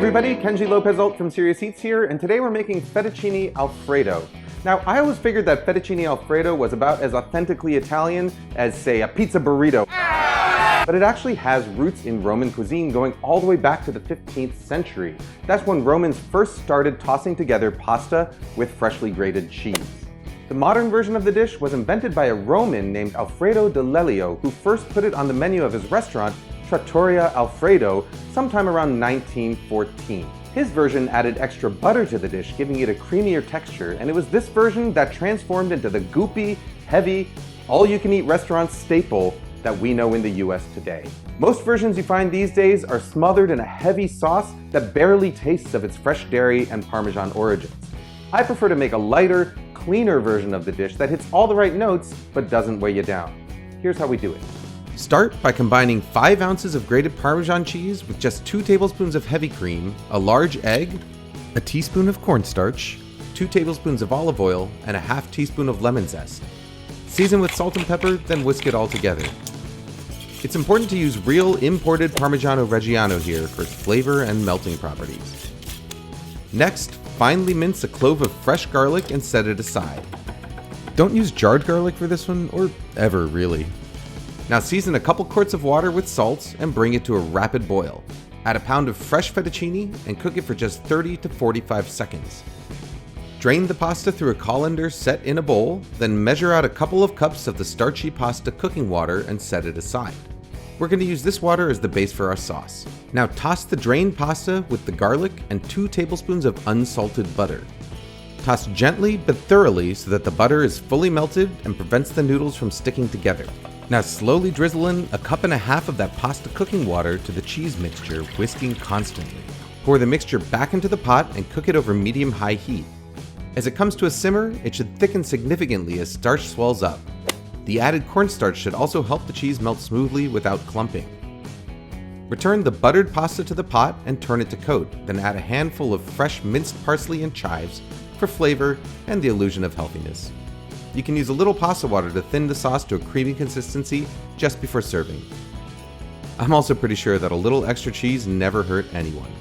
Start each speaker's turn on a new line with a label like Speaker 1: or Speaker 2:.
Speaker 1: everybody, Kenji Lopez-Alt from Serious Eats here, and today we're making Fettuccine Alfredo. Now, I always figured that Fettuccine Alfredo was about as authentically Italian as, say, a pizza burrito. But it actually has roots in Roman cuisine going all the way back to the 15th century. That's when Romans first started tossing together pasta with freshly grated cheese. The modern version of the dish was invented by a Roman named Alfredo de Lelio, who first put it on the menu of his restaurant, Trattoria Alfredo, sometime around 1914. His version added extra butter to the dish, giving it a creamier texture, and it was this version that transformed into the goopy, heavy, all-you-can-eat restaurant staple that we know in the US today. Most versions you find these days are smothered in a heavy sauce that barely tastes of its fresh dairy and Parmesan origins. I prefer to make a lighter, cleaner version of the dish that hits all the right notes but doesn't weigh you down. Here's how we do it. Start by combining 5 ounces of grated Parmesan cheese with just 2 tablespoons of heavy cream, a large egg, a teaspoon of cornstarch, 2 tablespoons of olive oil, and a half teaspoon of lemon zest. Season with salt and pepper, then whisk it all together. It's important to use real imported Parmigiano Reggiano here for its flavor and melting properties. Next, finely mince a clove of fresh garlic and set it aside. Don't use jarred garlic for this one, or ever really. Now season a couple quarts of water with salt and bring it to a rapid boil. Add a pound of fresh fettuccine and cook it for just 30 to 45 seconds. Drain the pasta through a colander set in a bowl, then measure out a couple of cups of the starchy pasta cooking water and set it aside. We're going to use this water as the base for our sauce. Now toss the drained pasta with the garlic and 2 tablespoons of unsalted butter. Toss gently but thoroughly so that the butter is fully melted and prevents the noodles from sticking together. Now slowly drizzle in a cup and a half of that pasta cooking water to the cheese mixture, whisking constantly. Pour the mixture back into the pot and cook it over medium-high heat. As it comes to a simmer, it should thicken significantly as starch swells up. The added cornstarch should also help the cheese melt smoothly without clumping. Return the buttered pasta to the pot and turn it to coat, then add a handful of fresh minced parsley and chives for flavor and the illusion of healthiness. You can use a little pasta water to thin the sauce to a creamy consistency just before serving. I'm also pretty sure that a little extra cheese never hurt anyone.